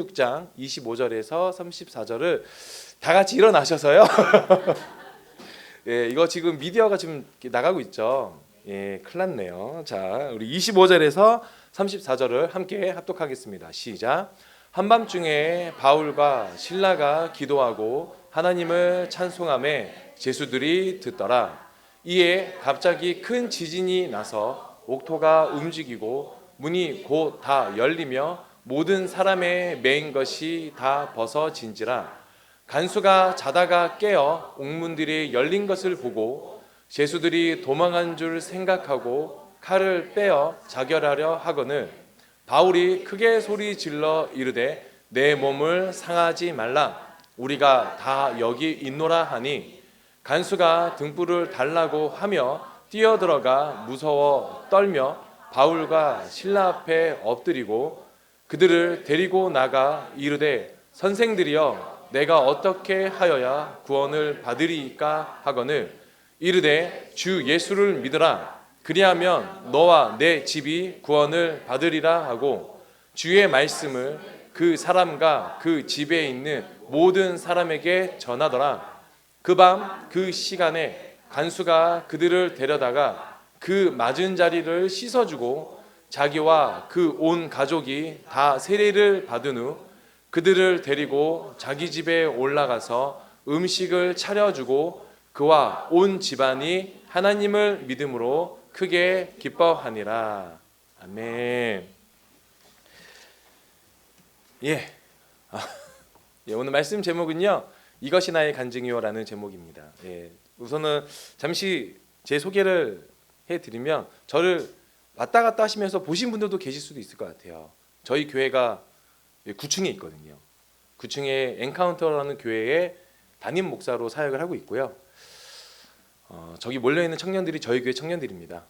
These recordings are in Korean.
16장 25절에서 34절을 다 같이 일어나셔서요. 예, 이거 지금 미디어가 지금 나가고 있죠. 예, 큰일 났네요. 자, 우리 25절에서 34절을 함께 합독하겠습니다. 시작. 한밤중에 바울과 실라가 기도하고 하나님을 찬송하며 제수들이 듣더라. 이에 갑자기 큰 지진이 나서 옥토가 움직이고 문이 곧 다 열리며 모든 사람의 매인 것이 다 벗어진지라. 간수가 자다가 깨어 옥문들이 열린 것을 보고 제수들이 도망한 줄 생각하고 칼을 빼어 자결하려 하거늘 바울이 크게 소리 질러 이르되 내 몸을 상하지 말라. 우리가 다 여기 있노라 하니 간수가 등불을 달라고 하며 뛰어들어가 무서워 떨며 바울과 실라 앞에 엎드리고 그들을 데리고 나가 이르되 선생들이여 내가 어떻게 하여야 구원을 받으리이까 하거늘 이르되 주 예수를 믿으라. 그리하면 너와 내 집이 구원을 받으리라 하고 주의 말씀을 그 사람과 그 집에 있는 모든 사람에게 전하더라. 그 밤 그 시간에 간수가 그들을 데려다가 그 맞은 자리를 씻어주고 자기와 그 온 가족이 다 세례를 받은 후 그들을 데리고 자기 집에 올라가서 음식을 차려주고 그와 온 집안이 하나님을 믿음으로 크게 기뻐하니라. 아멘. 예. 오늘 말씀 제목은요, 이것이 나의 간증이요라는 제목입니다. 예. 우선은 잠시 제 소개를 해드리면, 저를 왔다 갔다 하시면서 보신 분들도 계실 수도 있을 것 같아요. 저희 교회가 9층에 있거든요. 9층에 엔카운터라는 교회에 담임 목사로 사역을 하고 있고요. 저기 몰려있는 청년들이 저희 교회 청년들입니다.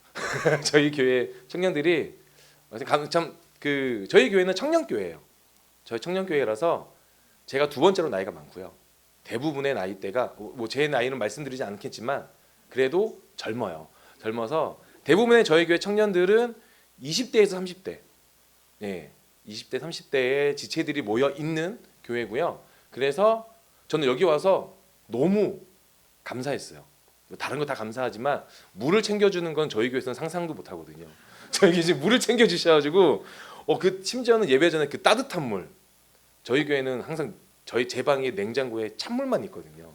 저희 교회 청년들이 저희 교회는 청년교회예요. 저희 청년교회라서 제가 두 번째로 나이가 많고요. 대부분의 나이대가 제 나이는 말씀드리지 않겠지만 그래도 젊어서 대부분의 저희 교회 청년들은 20대에서 30대, 20대, 30대의 지체들이 모여 있는 교회고요. 그래서 저는 여기 와서 너무 감사했어요. 다른 거 다 감사하지만 물을 챙겨주는 건 저희 교회에서는 상상도 못 하거든요. 저희 지금 물을 챙겨주셔가지고 심지어는 예배 전에 그 따뜻한 물. 저희 교회는 항상 제 방에 냉장고에 찬물만 있거든요.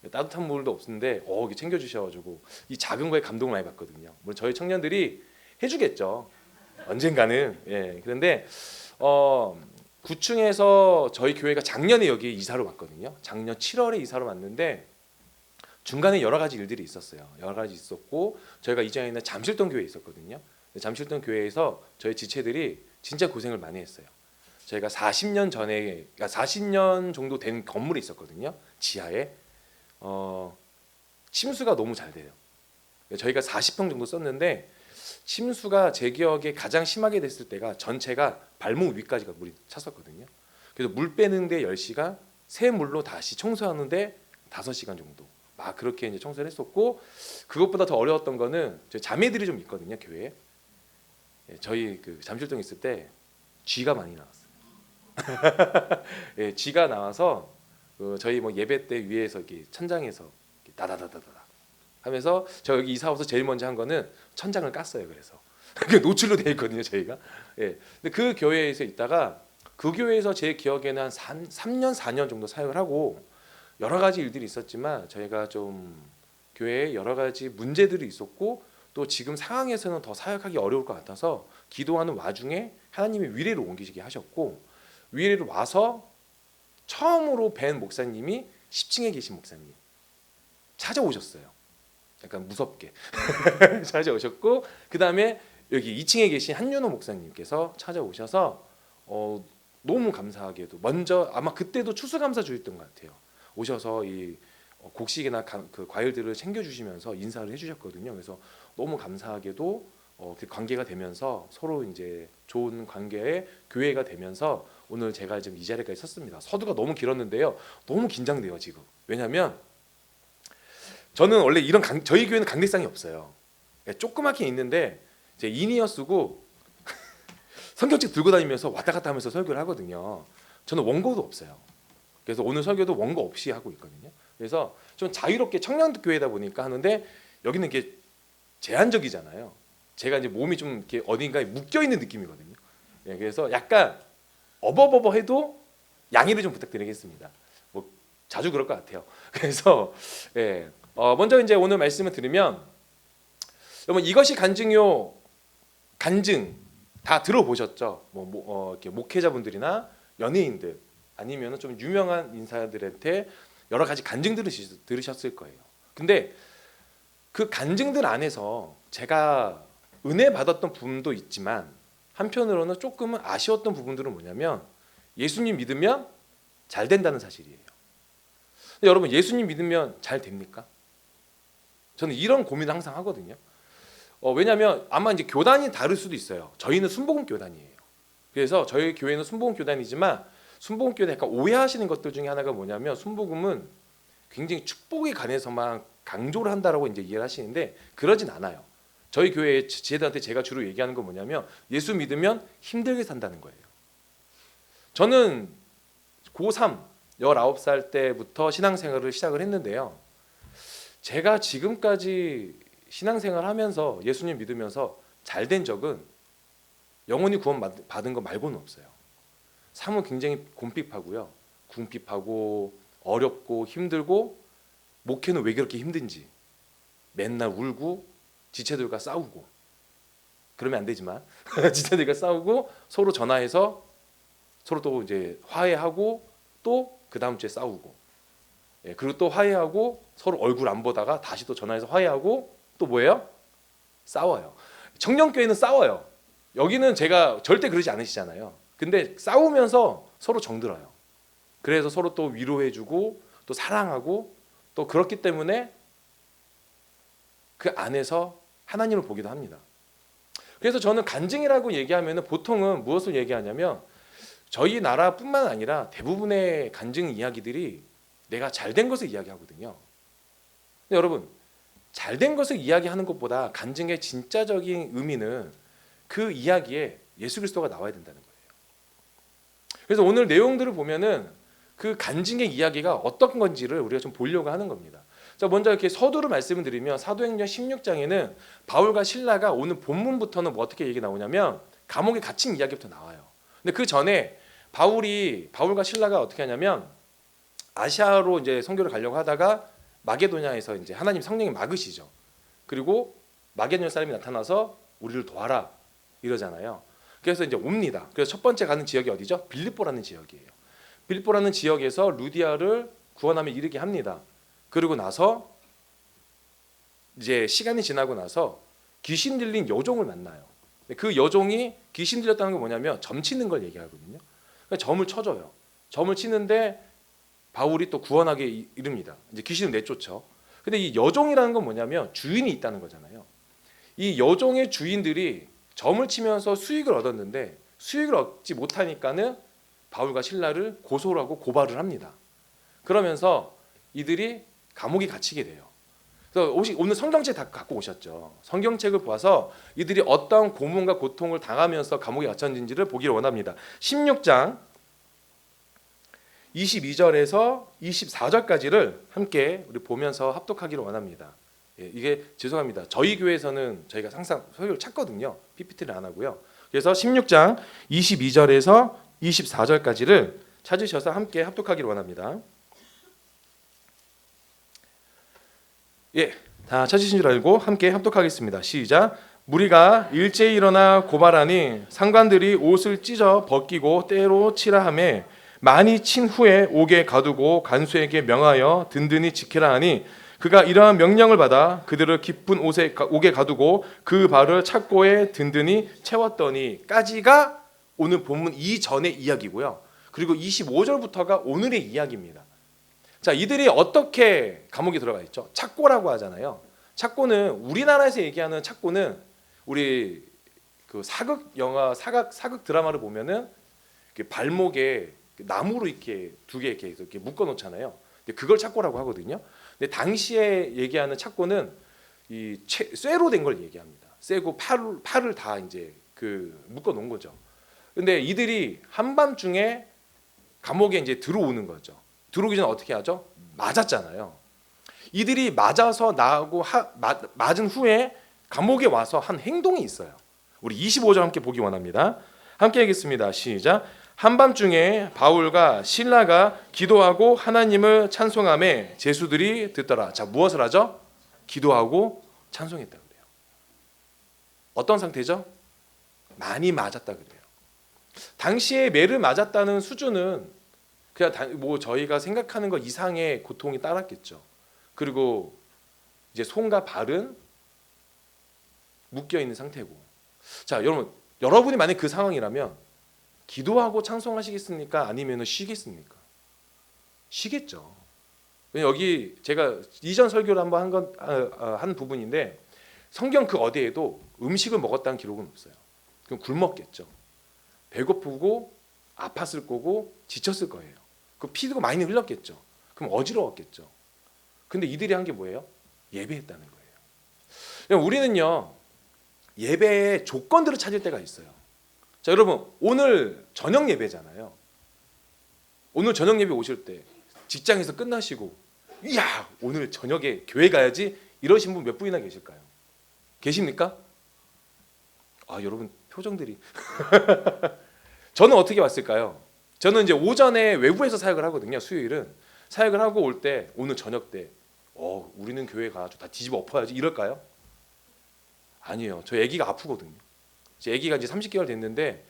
따뜻한 물도 없는데 이렇게 챙겨주셔가지고 이 작은 거에 감동을 많이 받거든요. 물론 저희 청년들이 해주겠죠. 언젠가는. 예. 그런데 9층에서 저희 교회가 작년에 여기 이사로 왔거든요. 작년 7월에 이사로 왔는데 중간에 여러 가지 일들이 있었어요. 여러 가지 있었고 저희가 이전에 있는 잠실동 교회에 있었거든요. 잠실동 교회에서 저희 지체들이 진짜 고생을 많이 했어요. 저희가 40년 전에, 40년 정도 된 건물이 있었거든요. 지하에. 침수가 너무 잘 돼요. 저희가 40평 정도 썼는데 침수가 제 기억에 가장 심하게 됐을 때가 전체가 발목 위까지가 물이 찼었거든요. 그래서 물 빼는데 10시간, 새 물로 다시 청소하는데 5시간 정도 막 그렇게 이제 청소를 했었고, 그것보다 더 어려웠던 거는 저희 자매들이 좀 있거든요, 교회에. 저희 그 잠실동에 있을 때 쥐가 많이 나왔어요. 예, 쥐가 나와서 저희 예배 때 위에서 이렇게 천장에서 이렇게 다다다다다 하면서 저 여기 이사 와서 제일 먼저 한 거는 천장을 깠어요. 그래서 그게 노출로 돼 있거든요, 저희가. 예. 근데 그 교회에서 있다가 그 교회에서 제 기억에는 한 3년 4년 정도 사역을 하고 여러 가지 일들이 있었지만 저희가 좀 교회에 여러 가지 문제들이 있었고 또 지금 상황에서는 더 사역하기 어려울 것 같아서 기도하는 와중에 하나님이 위례로 옮기시게 하셨고, 위례로 와서 처음으로 뵌 목사님이 10층에 계신 목사님 찾아오셨어요. 약간 무섭게 찾아오셨고, 그 다음에 여기 2층에 계신 한윤호 목사님께서 찾아오셔서 너무 감사하게도 먼저 아마 그때도 추수감사주였던 것 같아요. 오셔서 이 곡식이나 그 과일들을 챙겨주시면서 인사를 해주셨거든요. 그래서 너무 감사하게도 그 관계가 되면서 서로 이제 좋은 관계의 교회가 되면서 오늘 제가 지금 이 자리까지 섰습니다. 서두가 너무 길었는데요. 너무 긴장돼요 지금. 왜냐하면 저는 원래 저희 교회는 강대상이 없어요. 조그맣게 있는데 이제 인이어 쓰고 성경책 들고 다니면서 왔다 갔다 하면서 설교를 하거든요. 저는 원고도 없어요. 그래서 오늘 설교도 원고 없이 하고 있거든요. 그래서 좀 자유롭게 청년교회다 보니까 하는데 여기는 이게 제한적이잖아요. 제가 이제 몸이 좀 이렇게 어딘가에 묶여 있는 느낌이거든요. 예, 그래서 약간 어버버버해도 양해를 좀 부탁드리겠습니다. 뭐 자주 그럴 것 같아요. 그래서 예, 먼저 이제 오늘 말씀을 드리면, 여러분 이것이 간증요, 간증 다 들어보셨죠? 이렇게 목회자분들이나 연예인들 아니면 좀 유명한 인사들한테 여러 가지 간증들을 들으셨을 거예요. 근데 그 간증들 안에서 제가 은혜 받았던 부분도 있지만 한편으로는 조금은 아쉬웠던 부분들은 뭐냐면, 예수님 믿으면 잘 된다는 사실이에요. 근데 여러분 예수님 믿으면 잘 됩니까? 저는 이런 고민을 항상 하거든요. 왜냐하면 아마 이제 교단이 다를 수도 있어요. 저희는 순복음 교단이에요. 그래서 저희 교회는 순복음 교단이지만 순복음 교단 약간 오해하시는 것들 중에 하나가 뭐냐면, 순복음은 굉장히 축복에 관해서만 강조를 한다라고 이제 이해를 하시는데 그러진 않아요. 저희 교회 지혜들한테 제가 주로 얘기하는 건 뭐냐면, 예수 믿으면 힘들게 산다는 거예요. 저는 고3 19살 때부터 신앙생활을 시작을 했는데요. 제가 지금까지 신앙생활 하면서 예수님 믿으면서 잘 된 적은 영원히 구원 받은 거 말고는 없어요. 삶은 굉장히 곰핍하고요. 궁핍하고 어렵고 힘들고, 목회는 왜 그렇게 힘든지 맨날 울고 지체들과 싸우고, 그러면 안 되지만 지체들과 싸우고 서로 전화해서 서로 또 이제 화해하고 또 그 다음 주에 싸우고, 예, 그리고 또 화해하고 서로 얼굴 안 보다가 다시 또 전화해서 화해하고 또 뭐예요? 싸워요. 청년교회는 싸워요. 여기는 제가 절대 그러지 않으시잖아요. 근데 싸우면서 서로 정들어요. 그래서 서로 또 위로해주고 또 사랑하고, 또 그렇기 때문에 그 안에서 하나님을 보기도 합니다. 그래서 저는 간증이라고 얘기하면 보통은 무엇을 얘기하냐면, 저희 나라뿐만 아니라 대부분의 간증 이야기들이 내가 잘된 것을 이야기하거든요. 근데 여러분, 잘된 것을 이야기하는 것보다 간증의 진짜적인 의미는 그 이야기에 예수 그리스도가 나와야 된다는 거예요. 그래서 오늘 내용들을 보면은 그 간증의 이야기가 어떤 건지를 우리가 좀 보려고 하는 겁니다. 자, 먼저 이렇게 서두를 말씀을 드리면, 사도행전 16장에는 바울과 신라가 오늘 본문부터는 뭐 어떻게 얘기 나오냐면 감옥에 갇힌 이야기부터 나와요. 근데 그 전에 바울과 신라가 어떻게 하냐면, 아시아로 이제 선교를 가려고 하다가 마게도냐에서 이제 하나님 성령이 막으시죠. 그리고 마게도냐 사람이 나타나서 우리를 도와라 이러잖아요. 그래서 이제 옵니다. 그래서 첫 번째 가는 지역이 어디죠? 빌립보라는 지역이에요. 빌립보라는 지역에서 루디아를 구원함에 이르게 합니다. 그리고 나서 이제 시간이 지나고 나서 귀신 들린 여종을 만나요. 그 여종이 귀신 들렸다는 게 뭐냐면 점 치는 걸 얘기하거든요. 그러니까 점을 쳐줘요. 점을 치는데 바울이 또 구원하게 이릅니다. 이제 귀신을 내쫓죠. 근데 이 여종이라는 건 뭐냐면 주인이 있다는 거잖아요. 이 여종의 주인들이 점을 치면서 수익을 얻었는데 수익을 얻지 못하니까는 바울과 신라를 고소를 하고 고발을 합니다. 그러면서 이들이 감옥에 갇히게 돼요. 그래서 오늘 성경책 다 갖고 오셨죠. 성경책을 봐서 이들이 어떤 고문과 고통을 당하면서 감옥에 갇혔는지를 보기를 원합니다. 16장 22절에서 24절까지를 함께 우리 보면서 합독하기를 원합니다. 예, 이게 죄송합니다. 저희 교회에서는 저희가 항상 설교를 찾거든요. PPT를 안 하고요. 그래서 16장 22절에서 24절까지를 찾으셔서 함께 합독하기를 원합니다. 예, 다 찾으신 줄 알고 함께 합독하겠습니다. 시작. 무리가 일제히 일어나 고발하니 상관들이 옷을 찢어 벗기고 때로 치라 하매, 많이 친 후에 옥에 가두고 간수에게 명하여 든든히 지키라 하니, 그가 이러한 명령을 받아 그들을 깊은 옥에 가두고 그 발을 착고에 든든히 채웠더니, 까지가 오늘 본문 이전의 이야기고요. 그리고 25절부터가 오늘의 이야기입니다. 자, 이들이 어떻게 감옥에 들어가 있죠? 착고라고 하잖아요. 착고는 우리나라에서 얘기하는 착고는 우리 그 사극 영화, 사극 드라마를 보면은 발목에 나무로 이렇게 두 개 이렇게 묶어 놓잖아요. 근데 그걸 착고라고 하거든요. 근데 당시에 얘기하는 착고는 이 쇠로 된 걸 얘기합니다. 쇠고 팔을 다 이제 그 묶어 놓은 거죠. 근데 이들이 한밤중에 감옥에 이제 들어오는 거죠. 들어오기 전에 어떻게 하죠? 맞았잖아요. 이들이 맞아서 나하고 맞은 후에 감옥에 와서 한 행동이 있어요. 우리 25절 함께 보기 원합니다. 함께 하겠습니다. 시작. 한밤중에 바울과 실라가 기도하고 하나님을 찬송하며 제수들이 듣더라. 자, 무엇을 하죠? 기도하고 찬송했다 그래요. 어떤 상태죠? 많이 맞았다 그래요. 당시에 매를 맞았다는 수준은 그냥 뭐 저희가 생각하는 것 이상의 고통이 따랐겠죠. 그리고 이제 손과 발은 묶여 있는 상태고. 자, 여러분이 만약 그 상황이라면 기도하고 찬송하시겠습니까? 아니면 쉬겠습니까? 쉬겠죠. 여기 제가 이전 설교를 한번 한 부분인데 성경 그 어디에도 음식을 먹었다는 기록은 없어요. 그럼 굶었겠죠. 배고프고 아팠을 거고 지쳤을 거예요. 그 피도 많이 흘렀겠죠. 그럼 어지러웠겠죠. 근데 이들이 한 게 뭐예요? 예배했다는 거예요. 우리는요, 예배의 조건들을 찾을 때가 있어요. 자, 여러분, 오늘 저녁 예배잖아요. 오늘 저녁 예배 오실 때 직장에서 끝나시고, 이야, 오늘 저녁에 교회 가야지 이러신 분 몇 분이나 계실까요? 계십니까? 아, 여러분 표정들이. 저는 어떻게 왔을까요? 저는 이제 오전에 외부에서 사역을 하거든요. 수요일은 사역을 하고 올 때 오늘 저녁 때 우리는 교회 가가지고 다 뒤집어 엎어야지 이럴까요? 아니에요. 저 아기가 아프거든요. 제 아기가 이제 30개월 됐는데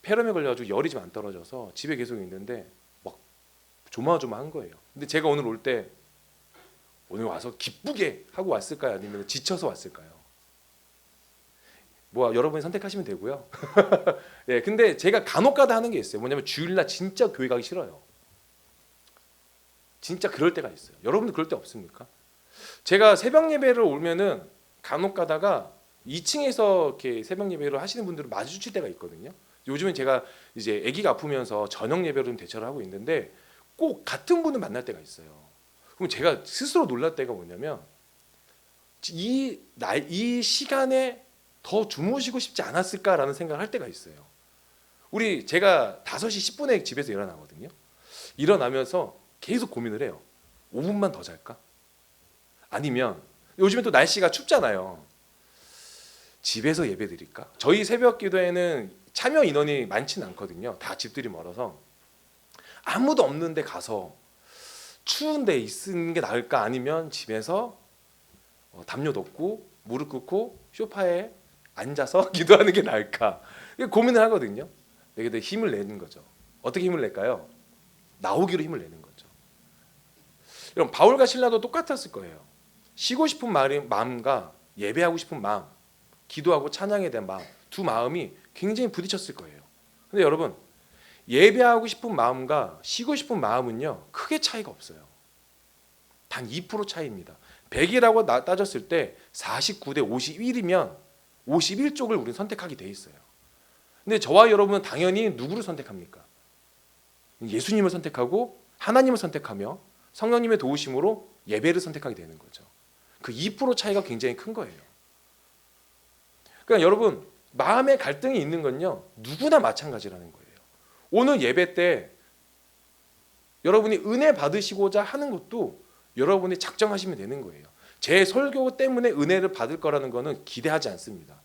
폐렴에 걸려가지고 열이 좀 안 떨어져서 집에 계속 있는데 막 조마조마한 거예요. 근데 제가 오늘 올 때 오늘 와서 기쁘게 하고 왔을까요? 아니면 지쳐서 왔을까요? 뭐 여러분이 선택하시면 되고요. 예, 근데 제가 간혹가다 하는 게 있어요. 뭐냐면 주일날 진짜 교회 가기 싫어요. 진짜 그럴 때가 있어요. 여러분도 그럴 때 없습니까? 제가 새벽 예배를 오면은 간혹가다가 2층에서 이렇게 새벽 예배를 하시는 분들을 마주칠 때가 있거든요. 요즘은 제가 이제 아기가 아프면서 저녁 예배로 좀 대처를 하고 있는데 꼭 같은 분을 만날 때가 있어요. 그럼 제가 스스로 놀랄 때가 뭐냐면 이 시간에 더 주무시고 싶지 않았을까라는 생각을 할 때가 있어요. 제가 5시 10분에 집에서 일어나거든요. 일어나면서 계속 고민을 해요. 5분만 더 잘까? 아니면 요즘에 또 날씨가 춥잖아요. 집에서 예배 드릴까? 저희 새벽 기도에는 참여 인원이 많지는 않거든요. 다 집들이 멀어서 아무도 없는데 가서 추운 데 있는 게 나을까? 아니면 집에서 담요 덮고 무릎 꿇고 소파에 앉아서 기도하는 게 나을까? 고민을 하거든요. 근데 힘을 내는 거죠. 어떻게 힘을 낼까요? 나오기로 힘을 내는 거죠. 여러분, 바울과 실라도 똑같았을 거예요. 쉬고 싶은 마음과 예배하고 싶은 마음, 기도하고 찬양에 대한 마음, 두 마음이 굉장히 부딪혔을 거예요. 근데 여러분, 예배하고 싶은 마음과 쉬고 싶은 마음은요, 크게 차이가 없어요. 단 2% 차이입니다. 100이라고 따졌을 때 49대 51이면 51쪽을 우리는 선택하게 돼 있어요. 근데 저와 여러분은 당연히 누구를 선택합니까? 예수님을 선택하고 하나님을 선택하며 성령님의 도우심으로 예배를 선택하게 되는 거죠. 그 2% 차이가 굉장히 큰 거예요. 그러니까 여러분, 마음의 갈등이 있는 건요, 누구나 마찬가지라는 거예요. 오늘 예배 때 여러분이 은혜 받으시고자 하는 것도 여러분이 작정하시면 되는 거예요. 제 설교 때문에 은혜를 받을 거라는 것은 기대하지 않습니다.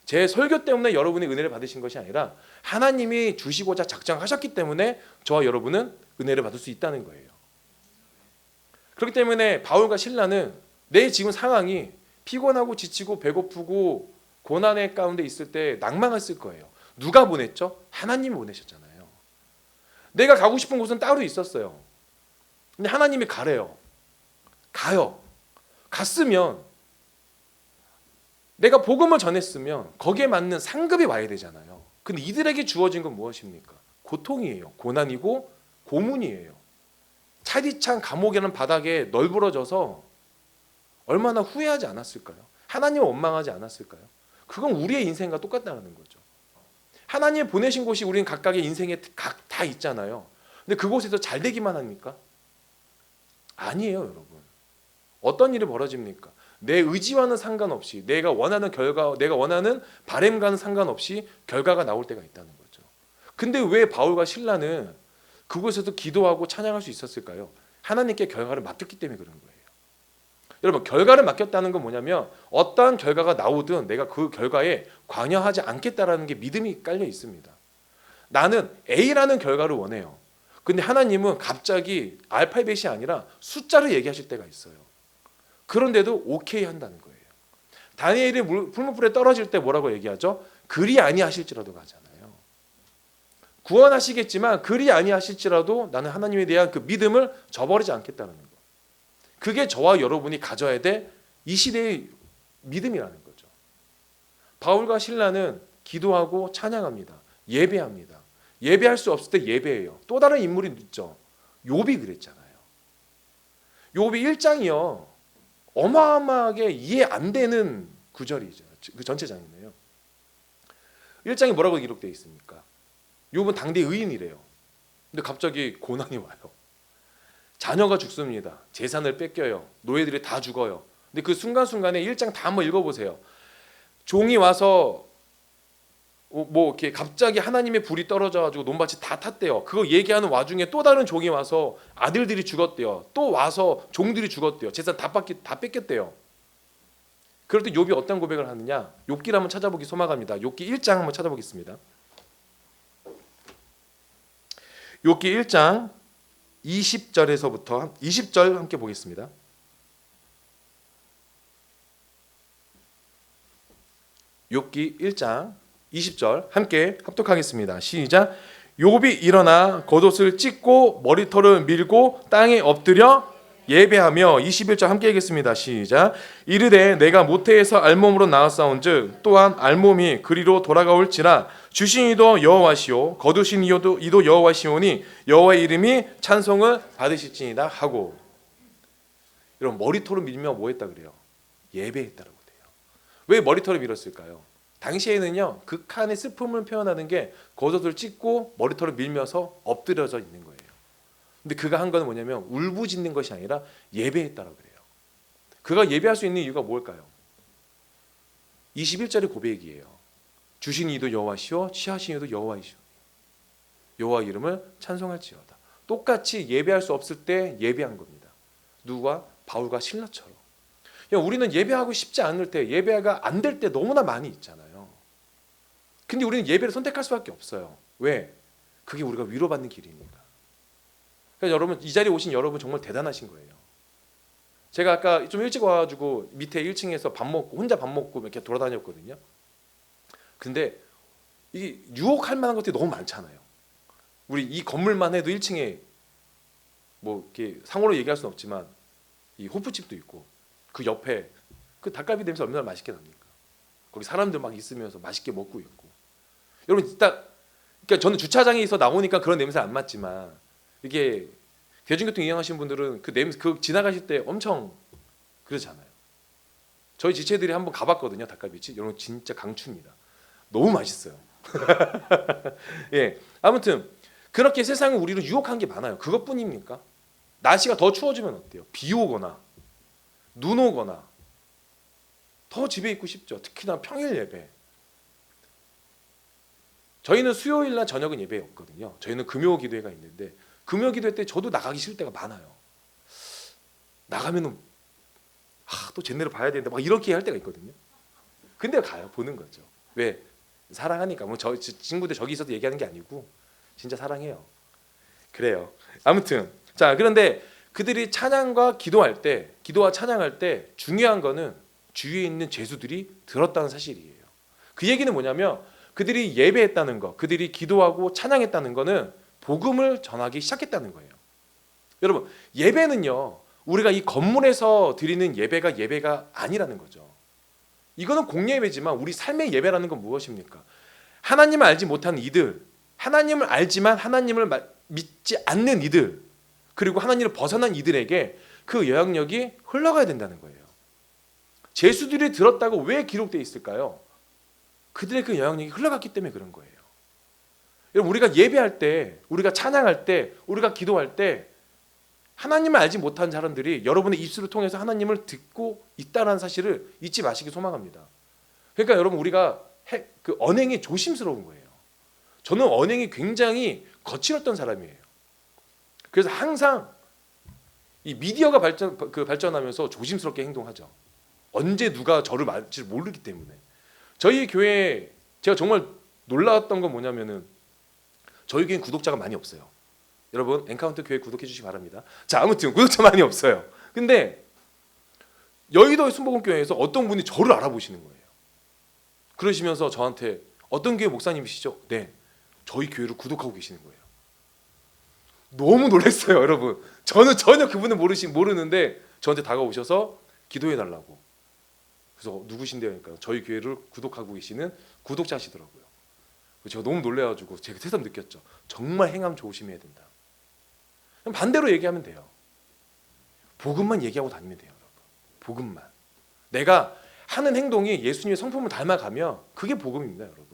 제 설교 때문에 여러분이 은혜를 받으신 것이 아니라 하나님이 주시고자 작정하셨기 때문에 저와 여러분은 은혜를 받을 수 있다는 거예요. 그렇기 때문에 바울과 실라는 내 지금 상황이 피곤하고 지치고 배고프고 고난의 가운데 있을 때 낭망했을 거예요. 누가 보냈죠? 하나님이 보내셨잖아요. 내가 가고 싶은 곳은 따로 있었어요. 근데 하나님이 가래요. 가요. 갔으면 내가 복음을 전했으면 거기에 맞는 상급이 와야 되잖아요. 근데 이들에게 주어진 건 무엇입니까? 고통이에요. 고난이고 고문이에요. 차디찬 감옥이라는 바닥에 널브러져서 얼마나 후회하지 않았을까요? 하나님을 원망하지 않았을까요? 그건 우리의 인생과 똑같다는 거죠. 하나님이 보내신 곳이 우리는 각각의 인생에 다 있잖아요. 근데 그곳에서 잘 되기만 합니까? 아니에요, 여러분. 어떤 일이 벌어집니까? 내 의지와는 상관없이 내가 원하는 결과, 내가 원하는 바램과는 상관없이 결과가 나올 때가 있다는 거죠. 근데 왜 바울과 실라는 그곳에서 기도하고 찬양할 수 있었을까요? 하나님께 결과를 맡겼기 때문에 그런 거예요. 여러분, 결과를 맡겼다는 건 뭐냐면 어떠한 결과가 나오든 내가 그 결과에 관여하지 않겠다라는 게 믿음이 깔려 있습니다. 나는 A라는 결과를 원해요. 근데 하나님은 갑자기 알파벳이 아니라 숫자를 얘기하실 때가 있어요. 그런데도 오케이 한다는 거예요. 다니엘이 풀무불에 떨어질 때 뭐라고 얘기하죠? 그리 아니하실지라도 가잖아요. 구원하시겠지만 그리 아니하실지라도 나는 하나님에 대한 그 믿음을 저버리지 않겠다는 거. 그게 저와 여러분이 가져야 될 이 시대의 믿음이라는 거죠. 바울과 실라는 기도하고 찬양합니다. 예배합니다. 예배할 수 없을 때 예배해요. 또 다른 인물이 있죠. 욥이 그랬잖아요. 욥이 1장이요. 어마어마하게 이해 안 되는 구절이죠. 그 전체장이네요. 1장이 뭐라고 기록되어 있습니까? 욥은 당대 의인이래요. 근데 갑자기 고난이 와요. 자녀가 죽습니다. 재산을 뺏겨요. 노예들이 다 죽어요. 근데 그 순간순간에 1장 다 한번 읽어보세요. 종이 와서 뭐 이렇게 갑자기 하나님의 불이 떨어져가지고 논밭이 다 탔대요. 그거 얘기하는 와중에 또 다른 종이 와서 아들들이 죽었대요. 또 와서 종들이 죽었대요. 재산 다 뺏겼대요. 그럴 때 욥이 어떤 고백을 하느냐? 욥기를 한번 찾아보기 소망합니다. 욥기 1장 한번 찾아보겠습니다. 욥기 1장 20절에서부터 20절 함께 보겠습니다. 욥기 1장 20절 함께 합독하겠습니다. 시작. 욥이 일어나 겉옷을 찢고 머리털을 밀고 땅에 엎드려 예배하며 21절 함께 읽겠습니다. 시작. 이르되 내가 모태에서 알몸으로 나왔사온즉 또한 알몸이 그리로 돌아가올지라 주신 이도 여호와시오 거두신 이도 여호와시오니 여호와의 이름이 찬송을 받으실지니라 하고. 여러분, 머리털을 밀며 뭐 했다 그래요? 예배했다라고 돼요. 왜 머리털을 밀었을까요? 당시에는요, 극한의 슬픔을 표현하는 게 겉옷을 찢고 머리털을 밀면서 엎드려져 있는 거예요. 근데 그가 한 건 뭐냐면 울부짖는 것이 아니라 예배했다라고 그래요. 그가 예배할 수 있는 이유가 뭘까요? 21절의 고백이에요. 주신 이도 여호와시오 취하신 이도 여호와이시오 여호와 이름을 찬송할지어다. 똑같이 예배할 수 없을 때 예배한 겁니다. 누가? 바울과 실라처럼. 우리는 예배하고 싶지 않을 때, 예배가 안 될 때 너무나 많이 있잖아요. 근데 우리는 예배를 선택할 수밖에 없어요. 왜? 그게 우리가 위로받는 길이니까. 그러니까 여러분, 이 자리에 오신 여러분 정말 대단하신 거예요. 제가 아까 좀 일찍 와가지고 밑에 1층에서 밥 먹고 혼자 밥 먹고 이렇게 돌아다녔거든요. 근데 이게 유혹할 만한 것들이 너무 많잖아요. 우리 이 건물만 해도 1층에 뭐 이렇게 상호로 얘기할 수는 없지만 이 호프집도 있고 그 옆에 그 닭갈비 냄새 얼마나 맛있게 납니까? 거기 사람들 막 있으면서 맛있게 먹고 있고. 여러분, 그러니까 저는 주차장에서 나오니까 그런 냄새 안 맡지만 이게 대중교통 이용하시는 분들은 그 냄새 지나가실 때 엄청 그러잖아요. 저희 지체들이 한번 가봤거든요. 닭갈비집. 여러분, 진짜 강추입니다. 너무 맛있어요. 예, 아무튼 그렇게 세상은 우리를 유혹한 게 많아요. 그것뿐입니까? 날씨가 더 추워지면 어때요? 비 오거나 눈 오거나 더 집에 있고 싶죠. 특히나 평일 예배. 저희는 수요일날 저녁은 예배 없거든요. 저희는 금요 기도회가 있는데 금요 기도회 때 저도 나가기 싫을 때가 많아요. 나가면은 또 쟤네를 봐야 되는데 막 이렇게 할 때가 있거든요. 근데 가요. 보는 거죠. 왜? 사랑하니까. 뭐 저 친구들 저기 있어도 얘기하는 게 아니고 진짜 사랑해요. 그래요. 아무튼 자, 그런데 그들이 찬양과 기도할 때, 기도와 찬양할 때 중요한 거는 주위에 있는 죄수들이 들었다는 사실이에요. 그 얘기는 뭐냐면 그들이 예배했다는 거, 그들이 기도하고 찬양했다는 거는 복음을 전하기 시작했다는 거예요. 여러분, 예배는요, 우리가 이 건물에서 드리는 예배가 아니라는 거죠. 이거는 공예배지만 우리 삶의 예배라는 건 무엇입니까? 하나님을 알지 못하는 이들, 하나님을 알지만 하나님을 믿지 않는 이들, 그리고 하나님을 벗어난 이들에게 그 영향력이 흘러가야 된다는 거예요. 제수들이 들었다고 왜 기록되어 있을까요? 그들의 그 영향력이 흘러갔기 때문에 그런 거예요. 여러분, 우리가 예배할 때, 우리가 찬양할 때, 우리가 기도할 때 하나님을 알지 못한 사람들이 여러분의 입술을 통해서 하나님을 듣고 있다는 사실을 잊지 마시기 소망합니다. 그러니까 여러분, 우리가 그 언행이 조심스러운 거예요. 저는 언행이 굉장히 거칠었던 사람이에요. 그래서 항상 이 미디어가 발전하면서 조심스럽게 행동하죠. 언제 누가 저를 맞을지 모르기 때문에. 저희 교회 제가 정말 놀라웠던 건 뭐냐면은 저희 교회는 구독자가 많이 없어요. 여러분 엔카운터 교회 구독해 주시기 바랍니다. 자, 아무튼 구독자 많이 없어요. 근데 여의도 순복음교회에서 어떤 분이 저를 알아보시는 거예요. 그러시면서 저한테 어떤 교회 목사님이시죠? 네, 저희 교회를 구독하고 계시는 거예요. 너무 놀랐어요, 여러분. 저는 전혀 그분을 모르는데 저한테 다가오셔서 기도해 달라고. 그래서 누구신데요? 그러니까 저희 교회를 구독하고 계시는 구독자시더라고요. 제가 너무 놀래가지고 제가 새삼 느꼈죠. 정말 행함 조심해야 된다. 그럼 반대로 얘기하면 돼요. 복음만 얘기하고 다니면 돼요, 여러분. 복음만. 내가 하는 행동이 예수님의 성품을 닮아가면 그게 복음입니다, 여러분.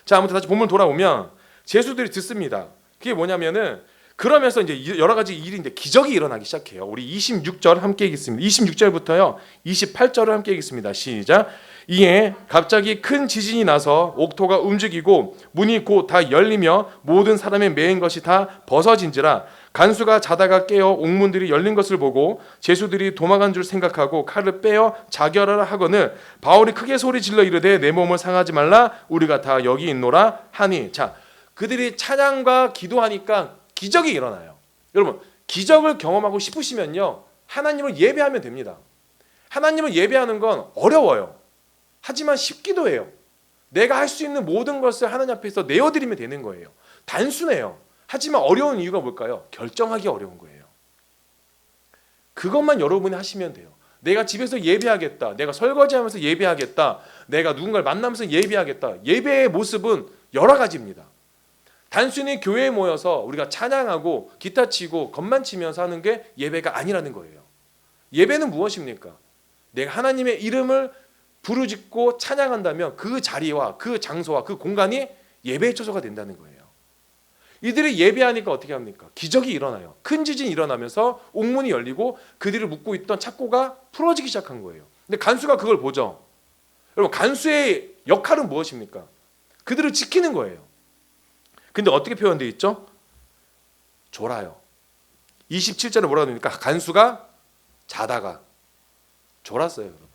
자, 아무튼 다시 본문 돌아오면 제수들이 듣습니다. 그게 뭐냐면은 그러면서 이제 여러 가지 일인데 기적이 일어나기 시작해요. 우리 26절 함께 읽겠습니다. 26절부터요 28절을 함께 읽겠습니다. 시작. 이에 갑자기 큰 지진이 나서 옥토가 움직이고 문이 곧 다 열리며 모든 사람의 매인 것이 다 벗어진지라. 간수가 자다가 깨어 옥문들이 열린 것을 보고 제수들이 도망간 줄 생각하고 칼을 빼어 자결하라 하거늘 바울이 크게 소리 질러 이르되 내 몸을 상하지 말라 우리가 다 여기 있노라 하니. 자, 그들이 찬양과 기도하니까 기적이 일어나요. 여러분, 기적을 경험하고 싶으시면요 하나님을 예배하면 됩니다. 하나님을 예배하는 건 어려워요. 하지만 쉽기도 해요. 내가 할 수 있는 모든 것을 하나님 앞에서 내어드리면 되는 거예요. 단순해요. 하지만 어려운 이유가 뭘까요? 결정하기 어려운 거예요. 그것만 여러분이 하시면 돼요. 내가 집에서 예배하겠다, 내가 설거지하면서 예배하겠다, 내가 누군가를 만나면서 예배하겠다. 예배의 모습은 여러 가지입니다. 단순히 교회에 모여서 우리가 찬양하고 기타 치고 건만 치면서 하는 게 예배가 아니라는 거예요. 예배는 무엇입니까? 내가 하나님의 이름을 부르짖고 찬양한다면 그 자리와 그 장소와 그 공간이 예배의 처소가 된다는 거예요. 이들이 예배하니까 어떻게 합니까? 기적이 일어나요. 큰 지진이 일어나면서 옥문이 열리고 그들을 묶고 있던 착고가 풀어지기 시작한 거예요. 근데 간수가 그걸 보죠. 여러분, 간수의 역할은 무엇입니까? 그들을 지키는 거예요. 근데 어떻게 표현되어 있죠? 졸아요. 27절에 뭐라고 합니까? 간수가 자다가 졸았어요, 여러분.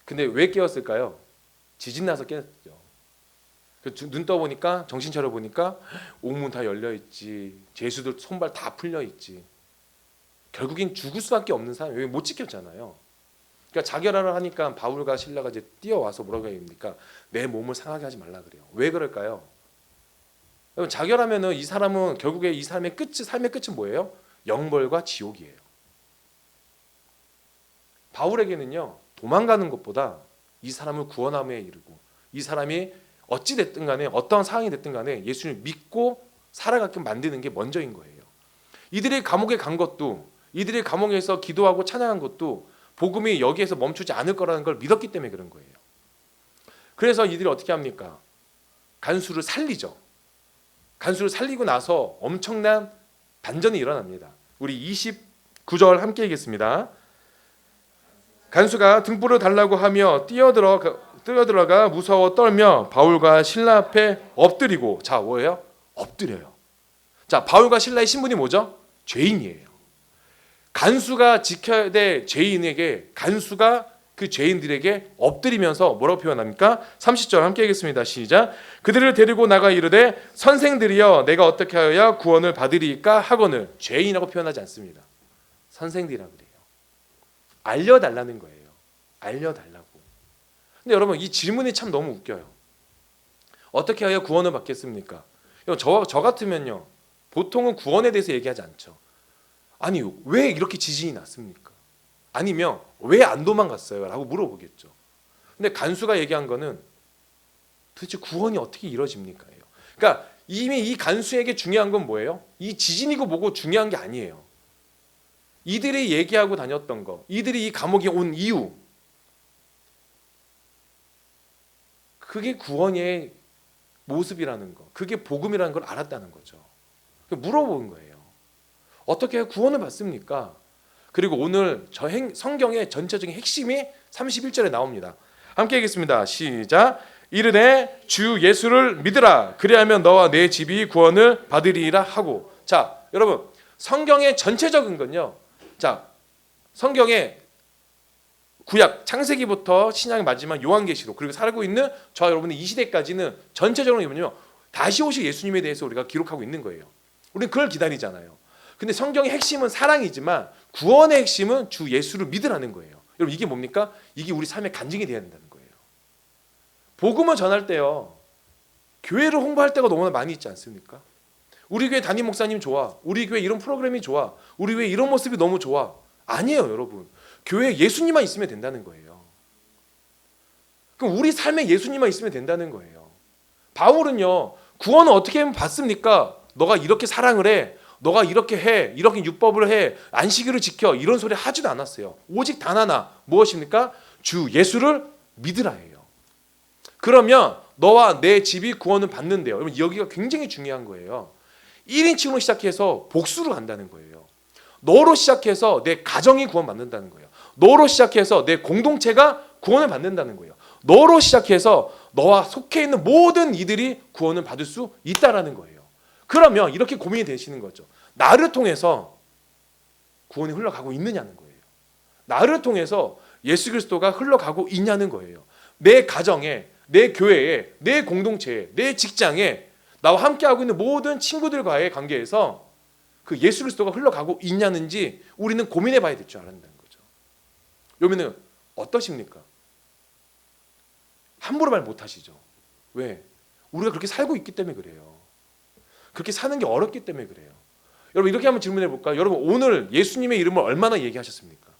근데 왜 깨었을까요? 지진 나서 깨었죠. 눈 떠보니까, 정신 차려보니까 옥문 다 열려있지, 제수들 손발 다 풀려있지. 결국엔 죽을 수밖에 없는 사람이 왜 못 지켰잖아요. 그러니까 자결하라 하니까 바울과 실라가 이제 뛰어와서 뭐라고 합니까? 내 몸을 상하게 하지 말라 그래요. 왜 그럴까요? 여러분, 자결하면은 이 사람은 결국에 이 사람의 삶의 끝은 뭐예요? 영벌과 지옥이에요. 바울에게는요 도망가는 것보다 이 사람을 구원함에 이르고 이 사람이 어찌 됐든 간에 어떠한 상황이 됐든 간에 예수님을 믿고 살아가게 만드는 게 먼저인 거예요. 이들이 감옥에 간 것도, 이들이 감옥에서 기도하고 찬양한 것도 복음이 여기에서 멈추지 않을 거라는 걸 믿었기 때문에 그런 거예요. 그래서 이들이 어떻게 합니까? 간수를 살리죠. 간수를 살리고 나서 엄청난 반전이 일어납니다. 우리 29절 함께 읽겠습니다. 간수가 등불을 달라고 하며 뛰어들어가 무서워 떨며 바울과 신라 앞에 엎드리고. 자, 뭐예요? 엎드려요. 자, 바울과 신라의 신분이 뭐죠? 죄인이에요. 간수가 지켜야 될 죄인에게 간수가 그 죄인들에게 엎드리면서 뭐라고 표현합니까? 30절 함께 읽겠습니다. 시작. 그들을 데리고 나가 이르되 선생들이여 내가 어떻게 하여야 구원을 받으리까 하거늘. 죄인이라고 표현하지 않습니다. 선생들이라고 그래요. 알려달라는 거예요. 알려달라고. 근데 여러분, 이 질문이 참 너무 웃겨요. 어떻게 해야 구원을 받겠습니까? 저 같으면요 보통은 구원에 대해서 얘기하지 않죠. 아니, 왜 이렇게 지진이 났습니까? 아니면 왜 안 도망갔어요? 라고 물어보겠죠. 근데 간수가 얘기한 거는 도대체 구원이 어떻게 이루어집니까? 그러니까 이미 이 간수에게 중요한 건 뭐예요? 이 지진이고 뭐고 중요한 게 아니에요. 이들이 얘기하고 다녔던 거, 이들이 이 감옥에 온 이유, 그게 구원의 모습이라는 거, 그게 복음이라는 걸 알았다는 거죠. 물어본 거예요. 어떻게 구원을 받습니까? 그리고 오늘 성경의 전체적인 핵심이 31절에 나옵니다. 함께 읽겠습니다. 시작. 이르되 주 예수를 믿으라. 그리하면 너와 내 집이 구원을 받으리라 하고. 자, 여러분 성경의 전체적인 건요. 자, 성경의 구약 창세기부터 신약의 마지막 요한계시록 그리고 살고 있는 저와 여러분의 이 시대까지는 전체적으로 보면요. 다시 오실 예수님에 대해서 우리가 기록하고 있는 거예요. 우리는 그걸 기다리잖아요. 근데 성경의 핵심은 사랑이지만 구원의 핵심은 주 예수를 믿으라는 거예요. 여러분 이게 뭡니까? 이게 우리 삶의 간증이 되어야 된다는 거예요. 복음을 전할 때요. 교회를 홍보할 때가 너무나 많이 있지 않습니까? 우리 교회 담임 목사님 좋아. 우리 교회 이런 프로그램이 좋아. 우리 교회 이런 모습이 너무 좋아. 아니에요, 여러분. 교회에 예수님만 있으면 된다는 거예요. 그럼 우리 삶에 예수님만 있으면 된다는 거예요. 바울은요. 구원을 어떻게 하면 받습니까? 너가 이렇게 사랑을 해. 너가 이렇게 해. 이렇게 율법을 해. 안식일을 지켜. 이런 소리 하지도 않았어요. 오직 단 하나. 무엇입니까? 주 예수를 믿으라예요. 그러면 너와 내 집이 구원을 받는데요. 여러분 여기가 굉장히 중요한 거예요. 1인칭으로 시작해서 복수로 간다는 거예요. 너로 시작해서 내 가정이 구원받는다는 거예요. 너로 시작해서 내 공동체가 구원을 받는다는 거예요. 너로 시작해서 너와 속해 있는 모든 이들이 구원을 받을 수 있다라는 거예요. 그러면 이렇게 고민이 되시는 거죠. 나를 통해서 구원이 흘러가고 있느냐는 거예요. 나를 통해서 예수 그리스도가 흘러가고 있냐는 거예요. 내 가정에, 내 교회에, 내 공동체에, 내 직장에 나와 함께하고 있는 모든 친구들과의 관계에서 그 예수 그리스도가 흘러가고 있냐는지 우리는 고민해 봐야 될 줄 알았다는 거죠. 여러분은 어떠십니까? 함부로 말 못하시죠. 왜? 우리가 그렇게 살고 있기 때문에 그래요. 그렇게 사는 게 어렵기 때문에 그래요. 여러분 이렇게 한번 질문해 볼까요? 여러분 오늘 예수님의 이름을 얼마나 얘기하셨습니까?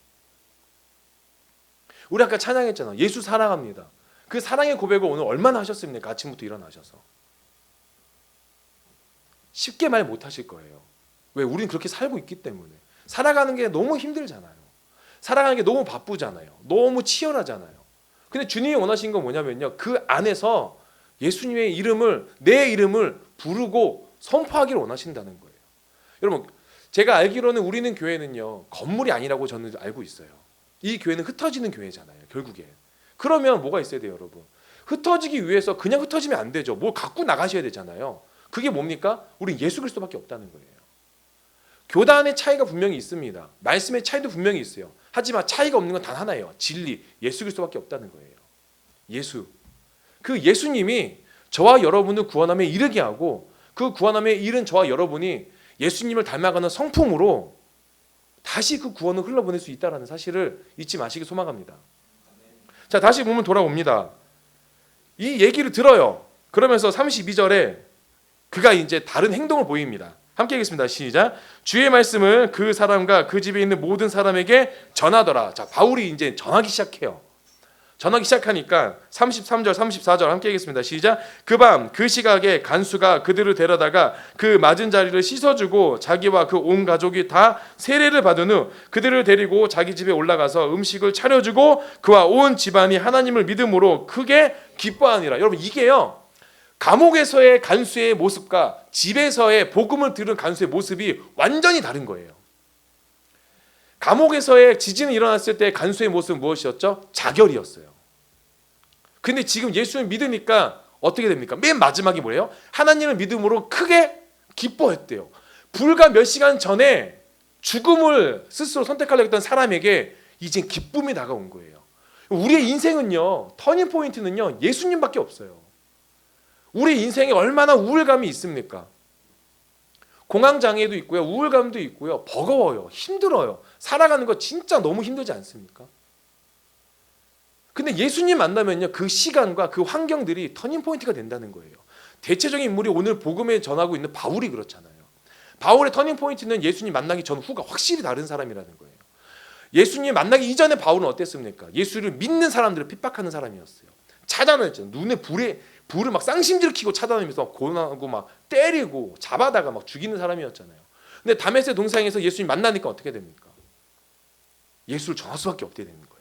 우리 아까 찬양했잖아. 예수 사랑합니다. 그 사랑의 고백을 오늘 얼마나 하셨습니까? 아침부터 일어나셔서. 쉽게 말 못하실 거예요. 왜? 우리는 그렇게 살고 있기 때문에. 살아가는 게 너무 힘들잖아요. 살아가는 게 너무 바쁘잖아요. 너무 치열하잖아요. 근데 주님이 원하신 건 뭐냐면요. 그 안에서 예수님의 이름을, 내 이름을 부르고 선포하기를 원하신다는 거예요. 여러분 제가 알기로는 우리는 교회는요. 건물이 아니라고 저는 알고 있어요. 이 교회는 흩어지는 교회잖아요. 결국에. 그러면 뭐가 있어야 돼요, 여러분? 흩어지기 위해서 그냥 흩어지면 안 되죠. 뭘 갖고 나가셔야 되잖아요. 그게 뭡니까? 우리 예수 그리스도밖에 없다는 거예요. 교단의 차이가 분명히 있습니다. 말씀의 차이도 분명히 있어요. 하지만 차이가 없는 건 단 하나예요. 진리, 예수 그리스도밖에 없다는 거예요. 예수. 그 예수님이 저와 여러분을 구원함에 이르게 하고 그 구원함에 이른 저와 여러분이 예수님을 닮아가는 성품으로 다시 그 구원을 흘러보낼 수 있다는 사실을 잊지 마시기 소망합니다. 자, 다시 보면 돌아옵니다. 이 얘기를 들어요. 그러면서 32절에 그가 이제 다른 행동을 보입니다. 함께 하겠습니다. 시작. 주의 말씀을 그 사람과 그 집에 있는 모든 사람에게 전하더라. 자, 바울이 이제 전하기 시작해요. 전하기 시작하니까 33절, 34절 함께 하겠습니다. 시작. 그 밤 그 시각에 간수가 그들을 데려다가 그 맞은 자리를 씻어주고 자기와 그 온 가족이 다 세례를 받은 후 그들을 데리고 자기 집에 올라가서 음식을 차려주고 그와 온 집안이 하나님을 믿음으로 크게 기뻐하니라. 여러분 이게요. 감옥에서의 간수의 모습과 집에서의 복음을 들은 간수의 모습이 완전히 다른 거예요. 감옥에서의 지진이 일어났을 때 간수의 모습은 무엇이었죠? 자결이었어요. 근데 지금 예수를 믿으니까 어떻게 됩니까? 맨 마지막이 뭐예요? 하나님을 믿음으로 크게 기뻐했대요. 불과 몇 시간 전에 죽음을 스스로 선택하려고 했던 사람에게 이제 기쁨이 다가온 거예요. 우리의 인생은요, 터닝 포인트는요, 예수님밖에 없어요. 우리 인생에 얼마나 우울감이 있습니까? 공황장애도 있고요. 우울감도 있고요. 버거워요. 힘들어요. 살아가는 거 진짜 너무 힘들지 않습니까? 근데 예수님 만나면요. 그 시간과 그 환경들이 터닝포인트가 된다는 거예요. 대체적인 인물이 오늘 복음에 전하고 있는 바울이 그렇잖아요. 바울의 터닝포인트는 예수님 만나기 전 후가 확실히 다른 사람이라는 거예요. 예수님 만나기 이전에 바울은 어땠습니까? 예수를 믿는 사람들을 핍박하는 사람이었어요. 차단했죠. 눈에 불을 막 쌍심지를 켜고 차단하면서 고난하고 막 때리고 잡아다가 막 죽이는 사람이었잖아요. 근데 다메섹 동상에서 예수님 만나니까 어떻게 됩니까? 예수를 전할 수밖에 없게 되는 거예요.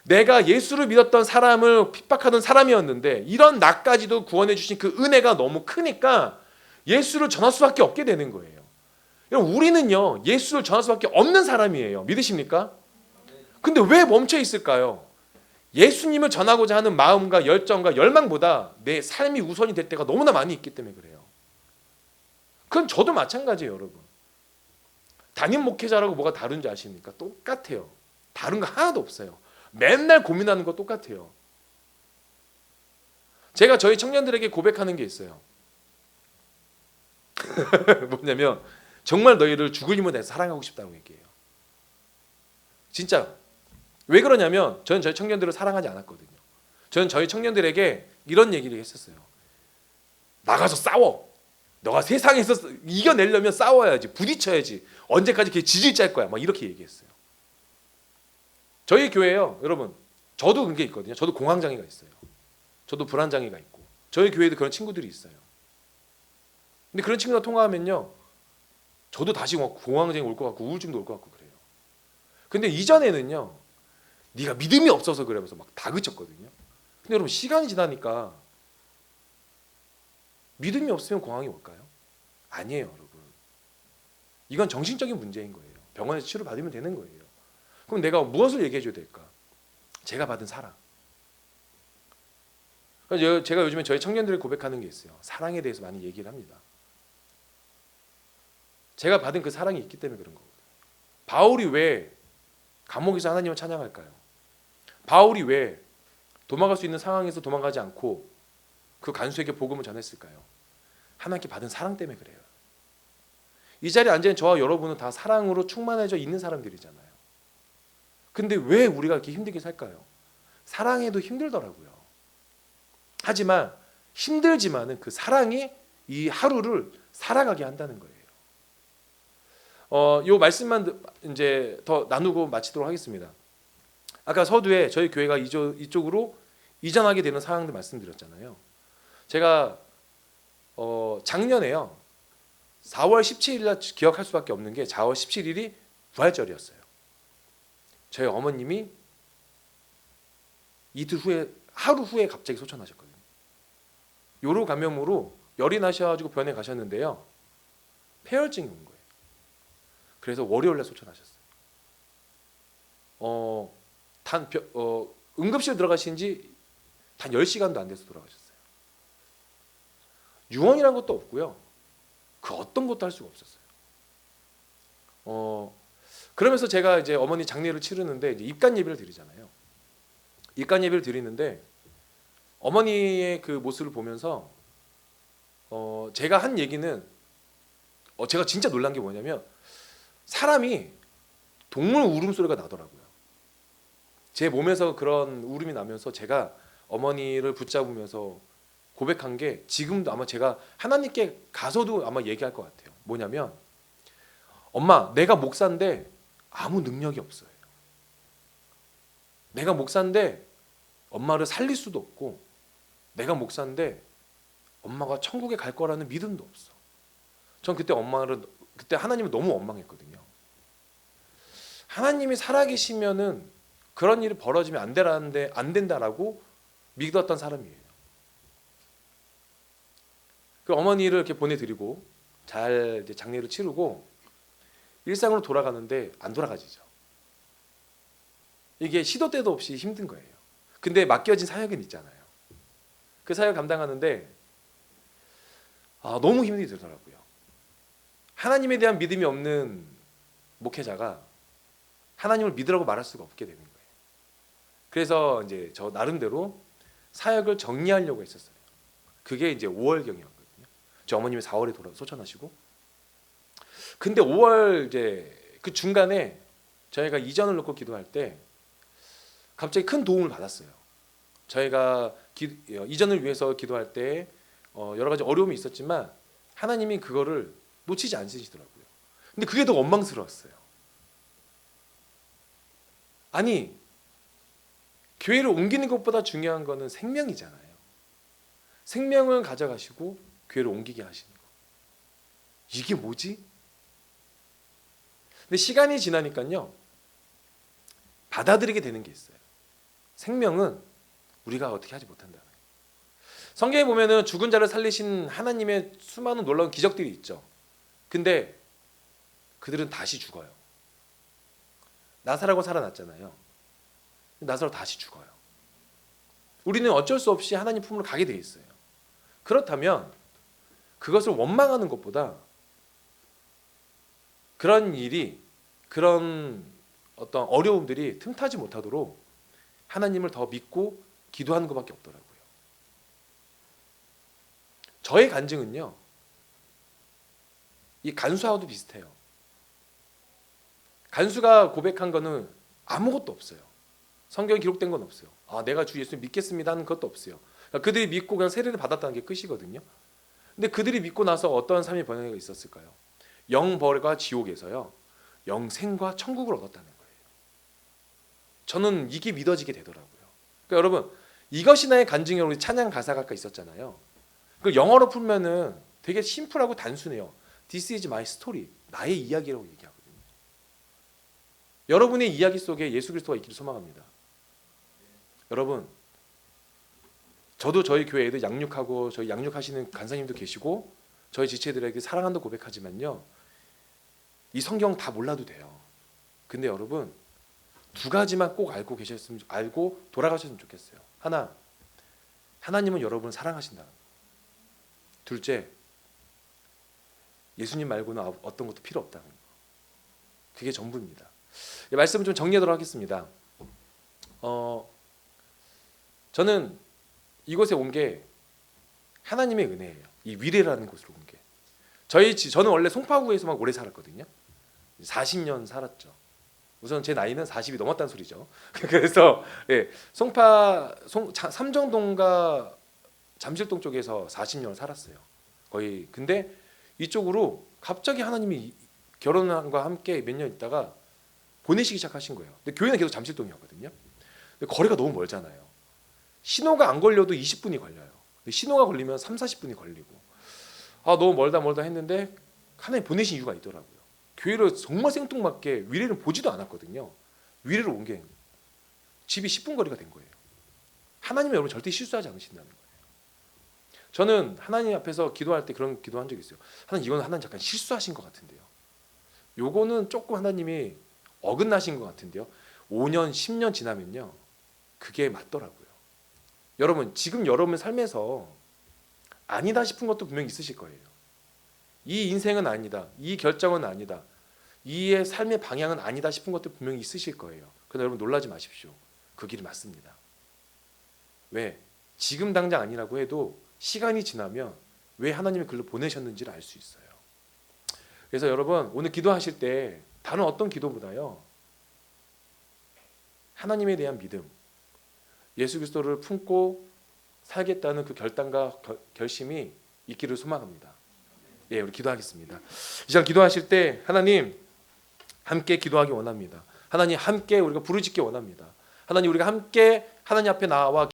내가 예수를 믿었던 사람을 핍박하던 사람이었는데 이런 나까지도 구원해 주신 그 은혜가 너무 크니까 예수를 전할 수밖에 없게 되는 거예요. 여러분 우리는요 예수를 전할 수밖에 없는 사람이에요. 믿으십니까? 근데 왜 멈춰 있을까요? 예수님을 전하고자 하는 마음과 열정과 열망보다 내 삶이 우선이 될 때가 너무나 많이 있기 때문에 그래요. 그건 저도 마찬가지예요, 여러분. 담임 목회자라고 뭐가 다른지 아십니까? 똑같아요. 다른 거 하나도 없어요. 맨날 고민하는 거 똑같아요. 제가 저희 청년들에게 고백하는 게 있어요. 뭐냐면 정말 너희를 죽을 힘을 내서 사랑하고 싶다고 얘기해요. 진짜. 왜 그러냐면 저는 저희 청년들을 사랑하지 않았거든요. 저는 저희 청년들에게 이런 얘기를 했었어요. 나가서 싸워. 너가 세상에서 이겨내려면 싸워야지. 부딪혀야지. 언제까지 이렇게 지질 짤 거야. 막 이렇게 얘기했어요. 저희 교회요, 여러분. 저도 그게 있거든요. 저도 공황장애가 있어요. 저도 불안장애가 있고. 저희 교회에도 그런 친구들이 있어요. 근데 그런 친구랑 통화하면요, 저도 다시 공황장애 올 것 같고 우울증도 올 것 같고 그래요. 근데 이전에는요, 네가 믿음이 없어서 그러면서 막 다그쳤거든요. 근데 여러분 시간이 지나니까 믿음이 없으면 공황이 올까요? 아니에요, 여러분. 이건 정신적인 문제인 거예요. 병원에서 치료 받으면 되는 거예요. 그럼 내가 무엇을 얘기해 줘야 될까? 제가 받은 사랑. 제가 요즘에 저희 청년들을 고백하는 게 있어요. 사랑에 대해서 많이 얘기를 합니다. 제가 받은 그 사랑이 있기 때문에 그런 거거든요. 바울이 왜 감옥에서 하나님을 찬양할까요? 바울이 왜 도망갈 수 있는 상황에서 도망가지 않고 그 간수에게 복음을 전했을까요? 하나님께 받은 사랑 때문에 그래요. 이 자리에 앉아있는 저와 여러분은 다 사랑으로 충만해져 있는 사람들이잖아요. 근데 왜 우리가 이렇게 힘들게 살까요? 사랑해도 힘들더라고요. 하지만 힘들지만은 그 사랑이 이 하루를 살아가게 한다는 거예요. 요 말씀만 이제 더 나누고 마치도록 하겠습니다. 아까 서두에 저희 교회가 이쪽으로 이전하게 되는 상황들 말씀드렸잖아요. 제가 작년에요, 4월 17일 날 기억할 수밖에 없는 게 4월 17일이 부활절이었어요. 저희 어머님이 이틀 후에, 하루 후에 갑자기 소천하셨거든요. 요로 감염으로 열이 나셔가지고 병원에 가셨는데요, 폐혈증이 온 거예요. 그래서 월요일날 소천하셨어요. 응급실 들어가신 지 단 10시간도 안 돼서 돌아가셨어요. 유언이란 것도 없고요, 그 어떤 것도 할 수가 없었어요. 그러면서 제가 이제 어머니 장례를 치르는데 이제 입간 예배를 드리잖아요. 입간 예배를 드리는데 어머니의 그 모습을 보면서 제가 한 얘기는 제가 진짜 놀란 게 뭐냐면, 사람이 동물 울음소리가 나더라고요. 제 몸에서 그런 울음이 나면서 제가 어머니를 붙잡으면서 고백한 게 지금도 아마 제가 하나님께 가서도 아마 얘기할 것 같아요. 뭐냐면, 엄마, 내가 목사인데 아무 능력이 없어요. 내가 목사인데 엄마를 살릴 수도 없고, 내가 목사인데 엄마가 천국에 갈 거라는 믿음도 없어. 전 그때 하나님을 너무 원망했거든요. 하나님이 살아계시면은 그런 일이 벌어지면 안 된다라고 믿었던 사람이에요. 그 어머니를 이렇게 보내드리고 잘 이제 장례를 치르고 일상으로 돌아가는데 안 돌아가지죠. 이게 시도 때도 없이 힘든 거예요. 근데 맡겨진 사역은 있잖아요. 그 사역 감당하는데 너무 힘이 들더라고요. 하나님에 대한 믿음이 없는 목회자가 하나님을 믿으라고 말할 수가 없게 되는 거예요. 그래서 이제 저 나름대로 사역을 정리하려고 했었어요. 그게 이제 5월경이었거든요. 저 어머님이 4월에 소천하시고, 근데 5월 이제 그 중간에 저희가 이전을 놓고 기도할 때 갑자기 큰 도움을 받았어요. 저희가 이전을 위해서 기도할 때 여러 가지 어려움이 있었지만 하나님이 그거를 놓치지 않으시더라고요. 근데 그게 더 원망스러웠어요. 아니, 교회를 옮기는 것보다 중요한 거는 생명이잖아요. 생명을 가져가시고 교회를 옮기게 하시는 거. 이게 뭐지? 근데 시간이 지나니까요, 받아들이게 되는 게 있어요. 생명은 우리가 어떻게 하지 못한다. 성경에 보면은 죽은 자를 살리신 하나님의 수많은 놀라운 기적들이 있죠. 근데 그들은 다시 죽어요. 나사로가 살아났잖아요. 나사로 다시 죽어요. 우리는 어쩔 수 없이 하나님 품으로 가게 돼 있어요. 그렇다면 그것을 원망하는 것보다 그런 일이, 그런 어떤 어려움들이 틈타지 못하도록 하나님을 더 믿고 기도하는 것밖에 없더라고요. 저의 간증은요, 이 간수하고도 비슷해요. 간수가 고백한 거는 아무것도 없어요. 성경에 기록된 건 없어요. 내가 주 예수 믿겠습니다 하는 것도 없어요. 그러니까 그들이 믿고 그냥 세례를 받았다는 게 끝이거든요. 근데 그들이 믿고 나서 어떠한 삶의 변화가 있었을까요? 영벌과 지옥에서요, 영생과 천국을 얻었다는 거예요. 저는 이게 믿어지게 되더라고요. 그러니까 여러분, 이것이 나의 간증이라고 우리 찬양 가사가 아까 있었잖아요. 그 영어로 풀면은 되게 심플하고 단순해요. This is my story. 나의 이야기라고 얘기하거든요. 여러분의 이야기 속에 예수 그리스도가 있기를 소망합니다. 여러분, 저도 저희 교회에도 양육하고 저희 양육하시는 간사님도 계시고 저희 지체들에게 사랑한다 고백하지만요, 이 성경 다 몰라도 돼요. 근데 여러분, 두 가지만 꼭 알고 돌아가셨으면 좋겠어요. 하나, 하나님은 여러분을 사랑하신다는 거. 둘째, 예수님 말고는 어떤 것도 필요 없다는 거. 그게 전부입니다. 말씀을 좀 정리하도록 하겠습니다. 저는 이곳에 온 게 하나님의 은혜예요. 이 위례라는 곳으로 온 게. 저는 원래 송파구에서만 오래 살았거든요. 40년 살았죠. 우선 제 나이는 40이 넘었다는 소리죠. 그래서 삼정동과 잠실동 쪽에서 40년 살았어요. 거의. 근데 이쪽으로 갑자기 하나님이 결혼과 함께 몇 년 있다가 보내시기 시작하신 거예요. 근데 교회는 계속 잠실동이었거든요. 근데 거리가 너무 멀잖아요. 신호가 안 걸려도 20분이 걸려요. 근데 신호가 걸리면 3, 40분이 걸리고. 너무 멀다 했는데 하나님 보내신 이유가 있더라고요. 교회를 정말 생뚱맞게 위례를 보지도 않았거든요. 위례를 온 게 집이 10분 거리가 된 거예요. 하나님은 여러분 절대 실수하지 않으신다는 거예요. 저는 하나님 앞에서 기도할 때 그런 기도한 적이 있어요. 이건 하나님 잠깐 실수하신 것 같은데요. 요거는 조금 하나님이 어긋나신 것 같은데요. 5년, 10년 지나면요, 그게 맞더라고요. 여러분, 지금 여러분 삶에서 아니다 싶은 것도 분명히 있으실 거예요. 이 인생은 아니다, 이 결정은 아니다, 이의 삶의 방향은 아니다 싶은 것도 분명히 있으실 거예요. 그러나 여러분 놀라지 마십시오. 그 길이 맞습니다. 왜? 지금 당장 아니라고 해도 시간이 지나면 왜 하나님이 글로 보내셨는지를 알 수 있어요. 그래서 여러분, 오늘 기도하실 때 다른 어떤 기도보다요, 하나님에 대한 믿음, 예수 그리스도를 품고 살겠다는 그 결단과 결심이 있기를 소망합니다. 우리 기도하겠습니다. 이 시간 기도하실 때 하나님 함께 기도하기 원합니다. 하나님 함께 우리가 부르짖기 원합니다. 하나님, 우리가 함께 하나님 앞에 나와